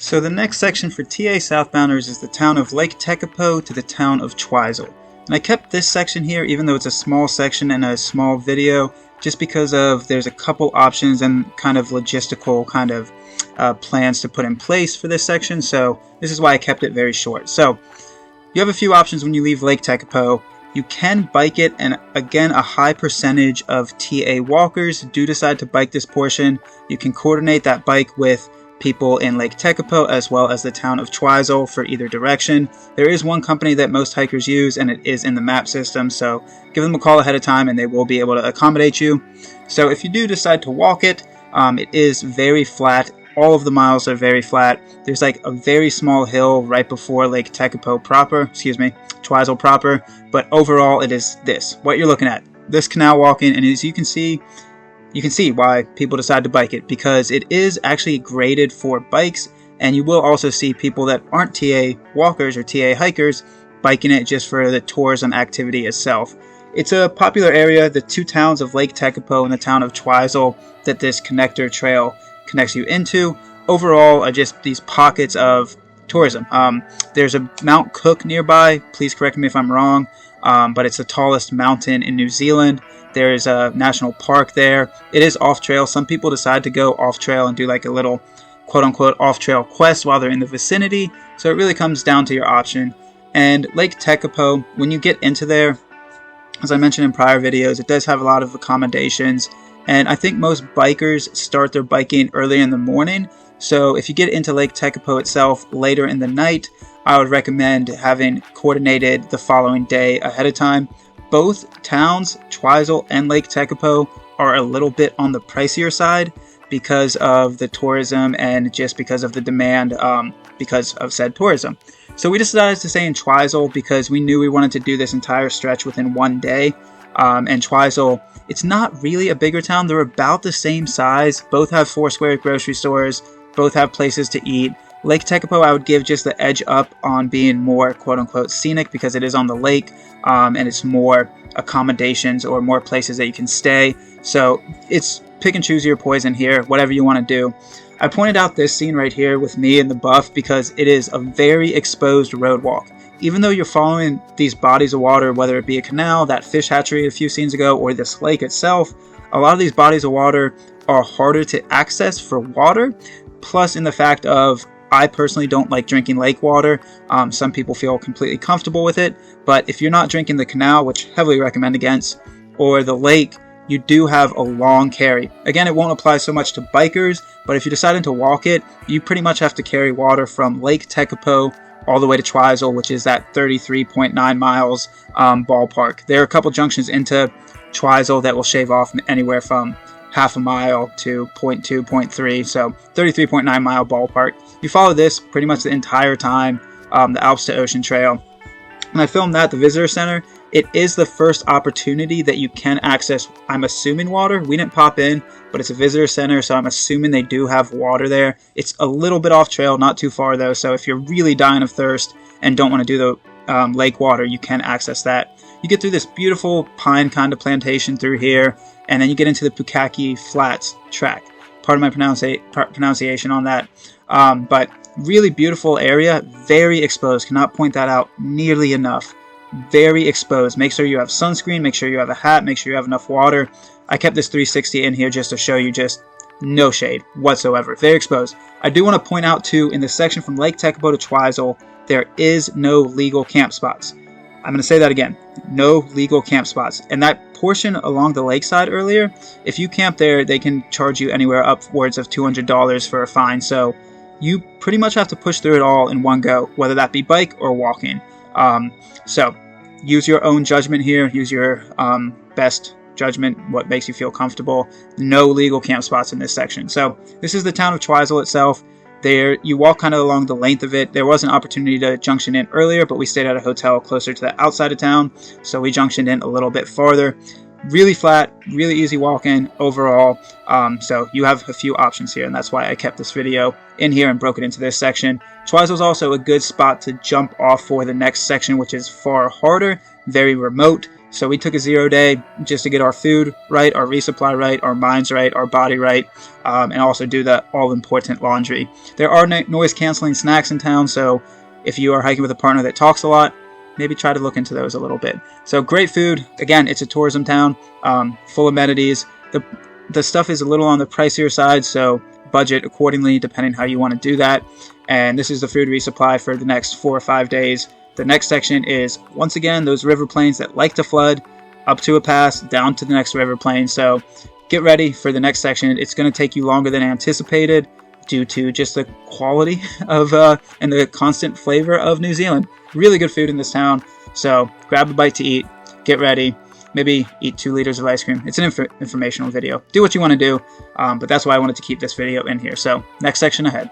So the next section for TA southbounders is the town of Lake Tekapo to the town of Twizel. And I kept this section here even though it's a small section and a small video just because of there's a couple options and kind of logistical kind of plans to put in place for this section. So this is why I kept it very short. So you have a few options when you leave Lake Tekapo. You can bike it, and again, a high percentage of TA walkers do decide to bike this portion. You can coordinate that bike with people in Lake Tekapo as well as the town of Twizel for either direction. There is one company that most hikers use, and it is in the map system, so give them a call ahead of time and they will be able to accommodate you. So if you do decide to walk it, it is very flat. All of the miles are very flat. There's like a very small hill right before Lake Tekapo proper, Twizel proper, but overall it is this, what you're looking at, this canal walking, and as you can see why people decide to bike it, because it is actually graded for bikes, and you will also see people that aren't TA walkers or TA hikers biking it just for the tourism activity itself. It's a popular area, the two towns of Lake Tekapo and the town of Twizel that this connector trail connects you into. Overall are just these pockets of tourism. There's a Mount Cook nearby, please correct me if I'm wrong, but it's the tallest mountain in New Zealand. There is a national park there. It is off-trail. Some people decide to go off-trail and do like a little quote-unquote off-trail quest while they're in the vicinity. So it really comes down to your option. And Lake Tekapo, when you get into there, as I mentioned in prior videos, it does have a lot of accommodations. And I think most bikers start their biking early in the morning. So if you get into Lake Tekapo itself later in the night, I would recommend having coordinated the following day ahead of time. Both towns, Twizel and Lake Tekapo, are a little bit on the pricier side because of the tourism and just because of the demand because of said tourism. So we decided to stay in Twizel because we knew we wanted to do this entire stretch within one day. And Twizel, it's not really a bigger town. They're about the same size. Both have 4 square grocery stores. Both have places to eat. Lake Tekapo I would give just the edge up on being more quote-unquote scenic because it is on the lake, and it's more accommodations or more places that you can stay. So it's pick and choose your poison here, whatever you want to do. I pointed out this scene right here with me and the buff because it is a very exposed road walk. Even though you're following these bodies of water, whether it be a canal, that fish hatchery a few scenes ago, or this lake itself, a lot of these bodies of water are harder to access for water, plus in the fact of I personally don't like drinking lake water. Some people feel completely comfortable with it, but if you're not drinking the canal, which I heavily recommend against, or the lake, you do have a long carry. Again, it won't apply so much to bikers, but if you're deciding to walk it, you pretty much have to carry water from Lake Tekapo all the way to Twizel, which is that 33.9 miles ballpark. There are a couple junctions into Twizel that will shave off anywhere from half a mile to 0.2, 0.3, so 33.9 mile ballpark. You follow this pretty much the entire time, the Alps to Ocean Trail. And I filmed that at the Visitor Center. It is the first opportunity that you can access, I'm assuming, water. We didn't pop in, but it's a visitor center, so I'm assuming they do have water there. It's a little bit off trail, not too far though, so if you're really dying of thirst and don't want to do the lake water, you can access that. You get through this beautiful pine kind of plantation through here, and then you get into the Pukaki Flats track. Part of my pronunciation on that. But really beautiful area, very exposed. Cannot point that out nearly enough. Very exposed. Make sure you have sunscreen, make sure you have a hat, make sure you have enough water. I kept this 360 in here just to show you just no shade whatsoever. Very exposed. I do want to point out too, in the section from Lake Tekapo to Twizel, there is no legal camp spots. I'm going to say that again. No legal camp spots. And that portion along the lakeside earlier, if you camp there, they can charge you anywhere upwards of $200 for a fine. So you pretty much have to push through it all in one go, whether that be bike or walking. So use your own judgment here. Use your best judgment, what makes you feel comfortable. No legal camp spots in this section. So this is the town of Twizel itself. There, you walk kind of along the length of it. There was an opportunity to junction in earlier, but we stayed at a hotel closer to the outside of town, so we junctioned in a little bit farther. Really flat, really easy walking overall. So you have a few options here, and that's why I kept this video in here and broke it into this section. Twizel is also a good spot to jump off for the next section, which is far harder, very remote. So we took a 0 day just to get our food right, our resupply right, our minds right, our body right, and also do the all-important laundry. There are noise-canceling snacks in town, so if you are hiking with a partner that talks a lot, maybe try to look into those a little bit. So great food. Again, it's a tourism town, full amenities. The stuff is a little on the pricier side, so budget accordingly depending how you want to do that. And this is the food resupply for the next 4 or 5 days. The next section is, once again, those river plains that like to flood, up to a pass, down to the next river plain. So get ready for the next section. It's going to take you longer than anticipated due to just the quality of and the constant flavor of New Zealand. Really good food in this town. So grab a bite to eat, get ready, maybe eat 2 liters of ice cream. It's an informational video. Do what you want to do, but that's why I wanted to keep this video in here. So next section ahead.